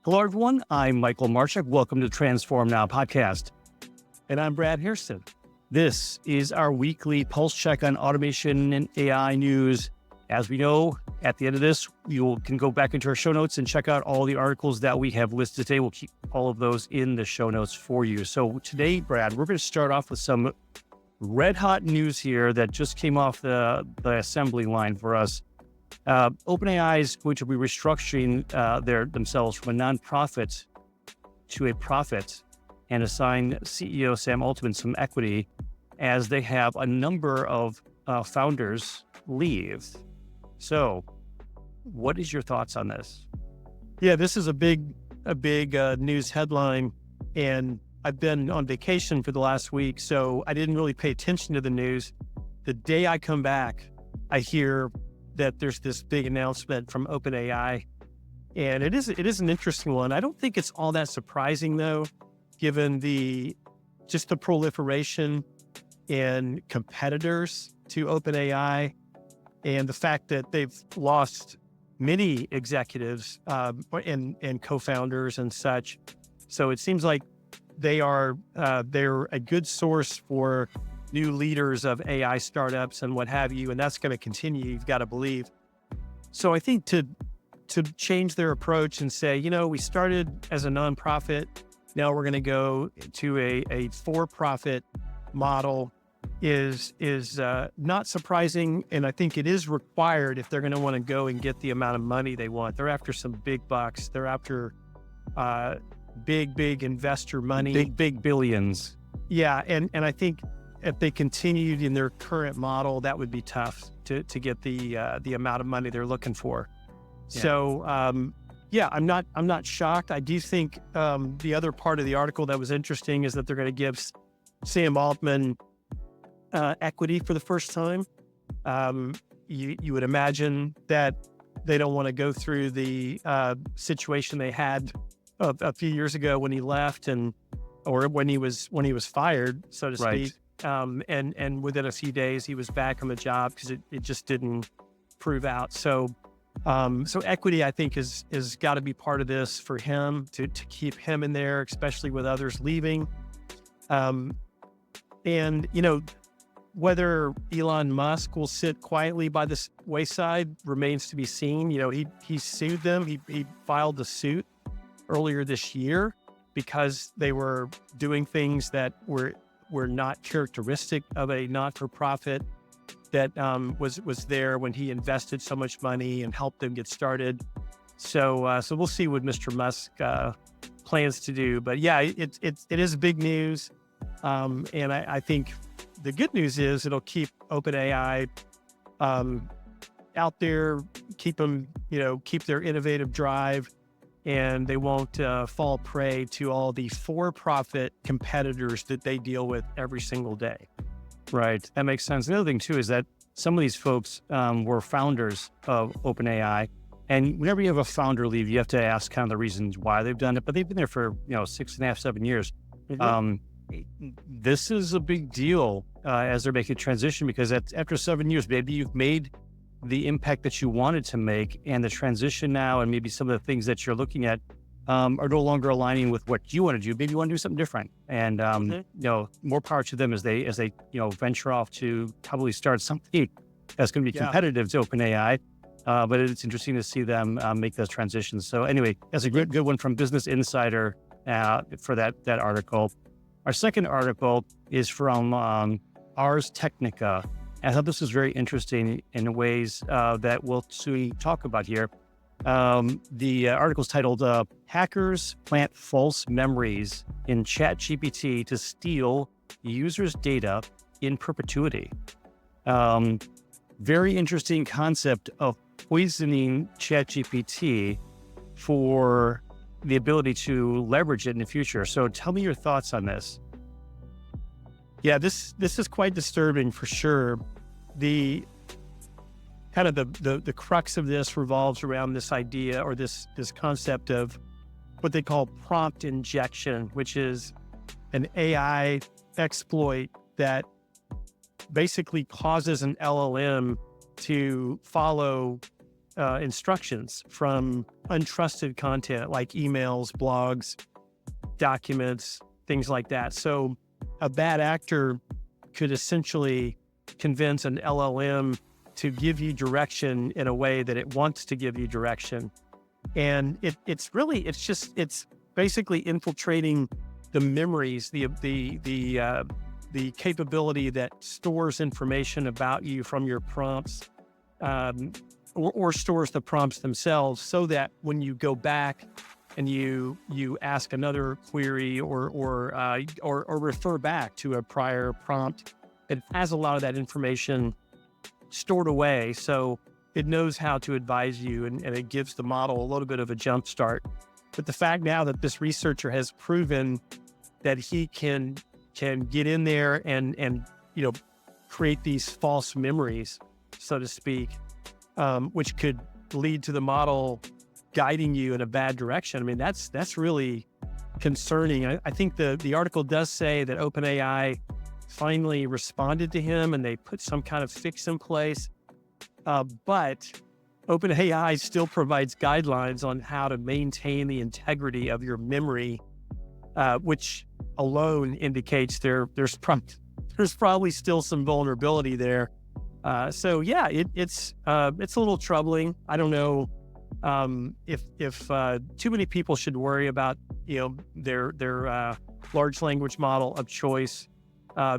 Hello, everyone. I'm Michael Marchuk. Welcome to the Transform Now podcast. And I'm Brad Hairston. This is our weekly pulse check on automation and AI news. As we know, at the end of this, you can go back into our show notes and check out all the articles that we have listed today. We'll keep all of those in the show notes for you. So today, Brad, we're going to start off with some red hot news here that just came off the assembly line for us. OpenAI is going to be restructuring themselves from a nonprofit to a profit and assign CEO Sam Altman some equity as they have a number of founders leave. So, what is your thoughts on this? Yeah, this is a big news headline, and I've been on vacation for the last week, so I didn't really pay attention to the news. The day I come back, I hear that there's this big announcement from OpenAI, and it is an interesting one. I don't think it's all that surprising though, given the proliferation in competitors to OpenAI and the fact that they've lost many executives and co-founders and such. So it seems like they're a good source for new leaders of AI startups and what have you, and that's going to continue, you've got to believe. So I think to change their approach and say, we started as a nonprofit, now we're going to go to a for-profit model is not surprising, and I think it is required if they're going to want to go and get the amount of money they want. They're after some big bucks. They're after big investor money. Big billions. Yeah, and I think if they continued in their current model, that would be tough to get the amount of money they're looking for. Yeah. So, I'm not shocked. I do think the other part of the article that was interesting is that they're going to give Sam Altman equity for the first time. You would imagine that they don't want to go through the situation they had a few years ago when he left or when he was fired, so to speak. Right. And within a few days he was back on the job because it just didn't prove out. So equity, I think, is got to be part of this for him to keep him in there, especially with others leaving. And whether Elon Musk will sit quietly by the wayside remains to be seen. He sued them. He filed a suit earlier this year because they were doing things that were not characteristic of a not-for-profit that was there when he invested so much money and helped them get started. So we'll see what Mr. Musk plans to do. But yeah, it is big news, and I think the good news is it'll keep OpenAI out there, keep their innovative drive, and they won't fall prey to all the for-profit competitors that they deal with every single day. Right. That makes sense. The other thing, too, is that some of these folks were founders of OpenAI. And whenever you have a founder leave, you have to ask kind of the reasons why they've done it. But they've been there for, 6.5, 7 years. Mm-hmm. This is a big deal as they're making a transition, because after 7 years, maybe you've made the impact that you wanted to make, and the transition now and maybe some of the things that you're looking at are no longer aligning with what you want to do. Maybe you want to do something different, and more power to them as they venture off to probably start something that's going to be competitive to OpenAI. But it's interesting to see them make those transitions. So anyway, that's a good one from Business Insider for that article. Our second article is from Ars Technica. I thought this was very interesting in ways that we'll soon talk about here. The article is titled, Hackers Plant False Memories in ChatGPT to Steal Users' Data in Perpetuity. Very interesting concept of poisoning ChatGPT for the ability to leverage it in the future. So tell me your thoughts on this. Yeah, this is quite disturbing for sure. The kind of the crux of this revolves around this idea, or this concept of what they call prompt injection, which is an AI exploit that basically causes an LLM to follow instructions from untrusted content like emails, blogs, documents, things like that. So a bad actor could essentially convince an LLM to give you direction in a way that it wants to give you direction. And it's basically infiltrating the memories, the capability that stores information about you from your prompts, or stores the prompts themselves, so that when you go back and you ask another query or refer back to a prior prompt, it has a lot of that information stored away, so it knows how to advise you, and it gives the model a little bit of a jump start. But the fact now that this researcher has proven that he can get in there and create these false memories, so to speak, which could lead to the model guiding you in a bad direction. I mean, that's really concerning. I think the article does say that OpenAI finally responded to him and they put some kind of fix in place. But OpenAI still provides guidelines on how to maintain the integrity of your memory, which alone indicates there's probably still some vulnerability there. So yeah, it's a little troubling. I don't know if too many people should worry about their large language model of choice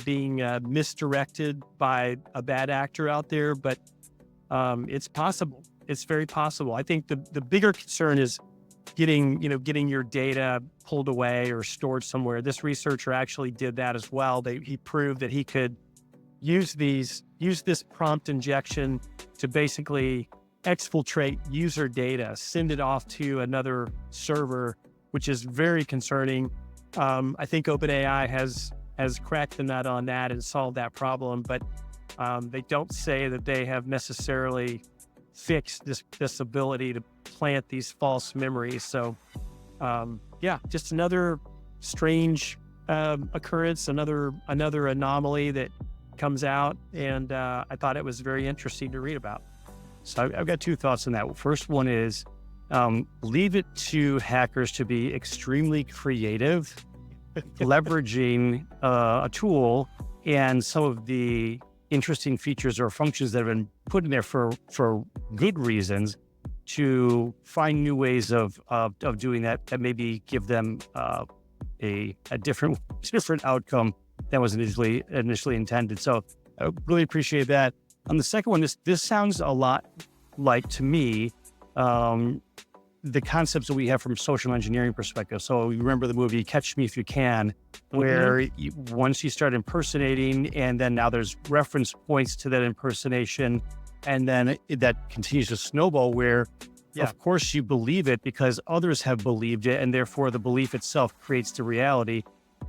being misdirected by a bad actor out there, but it's possible. It's very possible. I think the bigger concern is getting your data pulled away or stored somewhere. This researcher actually did that as well. He proved that he could use this prompt injection to basically exfiltrate user data, send it off to another server, which is very concerning. I think OpenAI has cracked the nut on that and solved that problem, but they don't say that they have necessarily fixed this ability to plant these false memories. So yeah, just another strange occurrence, another anomaly that comes out, and I thought it was very interesting to read about. So I've got two thoughts on that. First one is leave it to hackers to be extremely creative, leveraging a tool and some of the interesting features or functions that have been put in there for good reasons to find new ways of doing that maybe give them a different outcome than was initially intended. So I really appreciate that. On the second one, this sounds a lot like, to me, the concepts that we have from social engineering perspective. So you remember the movie Catch Me If You Can, where once you start impersonating, and then now there's reference points to that impersonation, and then that continues to snowball where, of course, you believe it because others have believed it, and therefore the belief itself creates the reality.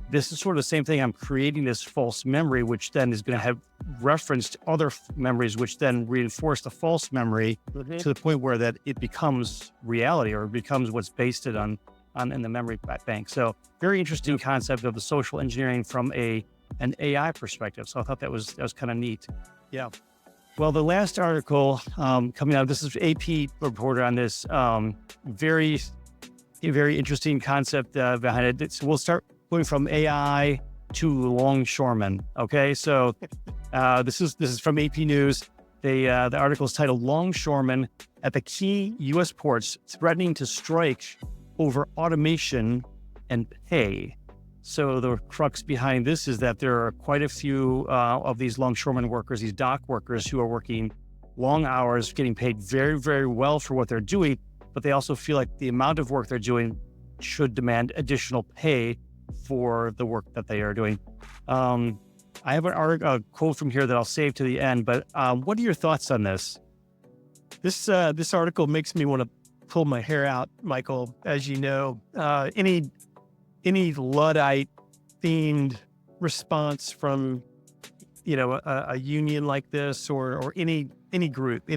This is sort of the same thing. I'm creating this false memory, which then is going to have reference to other memories, which then reinforce the false memory to the point where that it becomes reality, or it becomes what's based it on in the memory bank. So very interesting concept of the social engineering from an AI perspective. So I thought that was kind of neat. Yeah. Well, the last article coming out, this is AP reporter on this, very interesting concept behind it. So we'll start going from AI to longshoremen. Okay, so this is from AP News. The article is titled "Longshoremen at the Key U.S. Ports Threatening to Strike Over Automation and Pay." So the crux behind this is that there are quite a few of these longshoremen workers, these dock workers, who are working long hours, getting paid very, very well for what they're doing, but they also feel like the amount of work they're doing should demand additional pay for the work that they are doing. I have a quote from here that I'll save to the end, but what are your thoughts on this? This article makes me want to pull my hair out, Michael. As you know, any Luddite themed response from a union like this, or any group,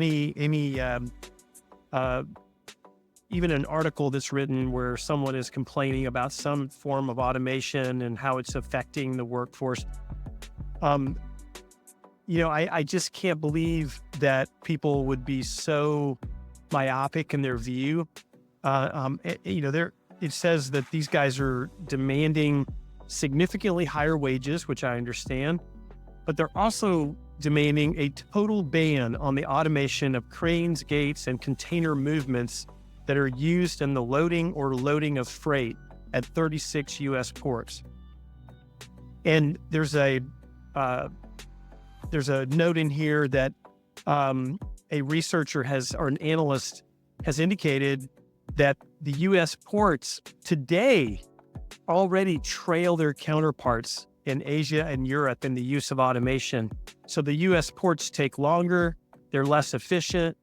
even an article that's written where someone is complaining about some form of automation and how it's affecting the workforce. I just can't believe that people would be so myopic in their view. It says that these guys are demanding significantly higher wages, which I understand, but they're also demanding a total ban on the automation of cranes, gates, and container movements that are used in the loading or loading of freight at 36 U.S. ports. And there's a note in here that a researcher or an analyst has indicated that the U.S. ports today already trail their counterparts in Asia and Europe in the use of automation. So the U.S. ports take longer, they're less efficient,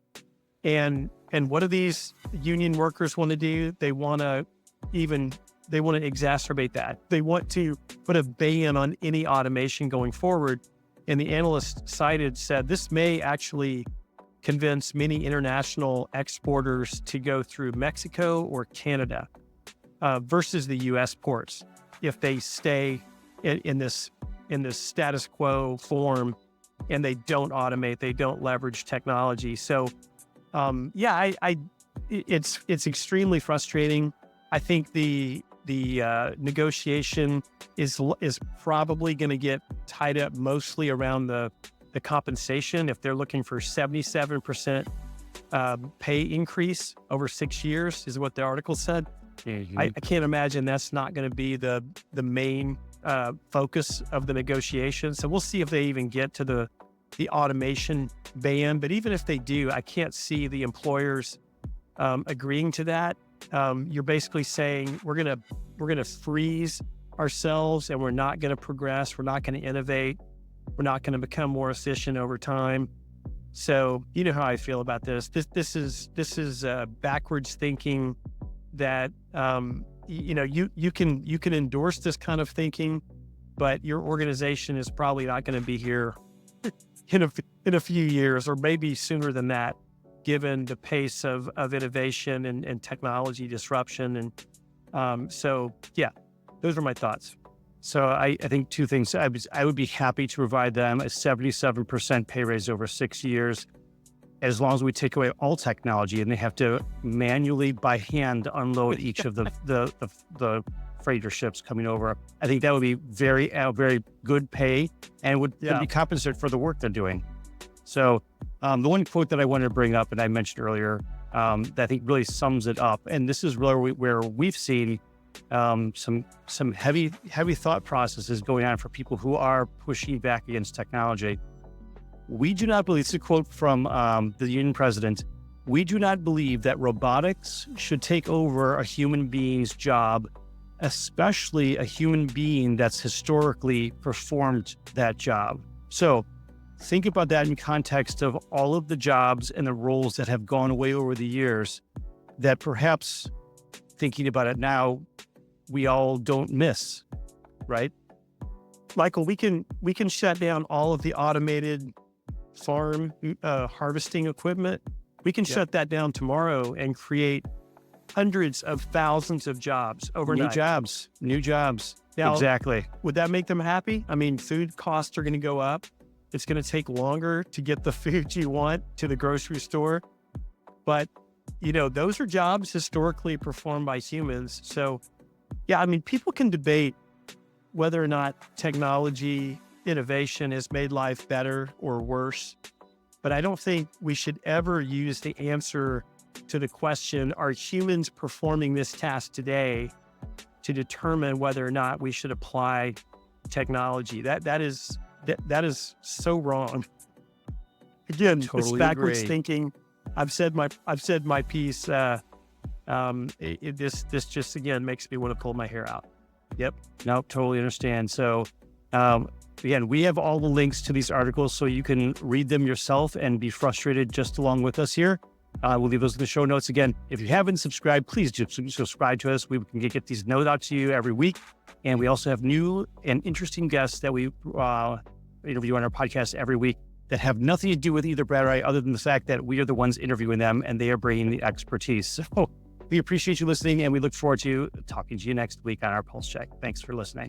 and what do these union workers want to do? They want to exacerbate that. They want to put a ban on any automation going forward. And the analyst said this may actually convince many international exporters to go through Mexico or Canada versus the U.S. ports if they stay in this status quo form and they don't automate, they don't leverage technology. So, it's extremely frustrating. I think the negotiation is probably going to get tied up mostly around the compensation. If they're looking for 77% pay increase over 6 years, is what the article said. Mm-hmm. I can't imagine that's not going to be the main focus of the negotiation. So we'll see if they even get to the automation ban. But even if they do, I can't see the employers agreeing to that. You're basically saying we're gonna freeze ourselves and we're not going to progress. We're not going to innovate. We're not going to become more efficient over time. So you know how I feel about this. This is backwards thinking that you can endorse this kind of thinking, but your organization is probably not going to be here in a few years, or maybe sooner than that, given the pace of innovation and technology disruption. And so those are my thoughts. So I think two things. I would be happy to provide them a 77% pay raise over 6 years, as long as we take away all technology and they have to manually by hand unload each of the freighter ships coming over. I think that would be very good pay and would be compensated for the work they're doing. So the one quote that I wanted to bring up, and I mentioned earlier, that I think really sums it up, and this is really where we've seen some heavy thought processes going on for people who are pushing back against technology. We do not believe, it's a quote from the union president, we do not believe that robotics should take over a human being's job, especially a human being that's historically performed that job. So think about that in context of all of the jobs and the roles that have gone away over the years that perhaps, thinking about it now, we all don't miss, right? Michael, we can shut down all of the automated farm harvesting equipment. We can shut that down tomorrow and create hundreds of thousands of jobs overnight. New jobs. Now, exactly. Would that make them happy? I mean, food costs are going to go up. It's going to take longer to get the food you want to the grocery store. But, those are jobs historically performed by humans. So, people can debate whether or not technology innovation has made life better or worse. But I don't think we should ever use the answer to the question, are humans performing this task today, to determine whether or not we should apply technology. That is so wrong. Again, it's backwards thinking. I've said my piece. This just again makes me want to pull my hair out. Yep. No, totally understand. So again, we have all the links to these articles so you can read them yourself and be frustrated just along with us here. We'll leave those in the show notes. Again, if you haven't subscribed, please do subscribe to us. We can get these notes out to you every week. And we also have new and interesting guests that we interview on our podcast every week that have nothing to do with either Brad or I, other than the fact that we are the ones interviewing them and they are bringing the expertise. So we appreciate you listening and we look forward to talking to you next week on our Pulse Check. Thanks for listening.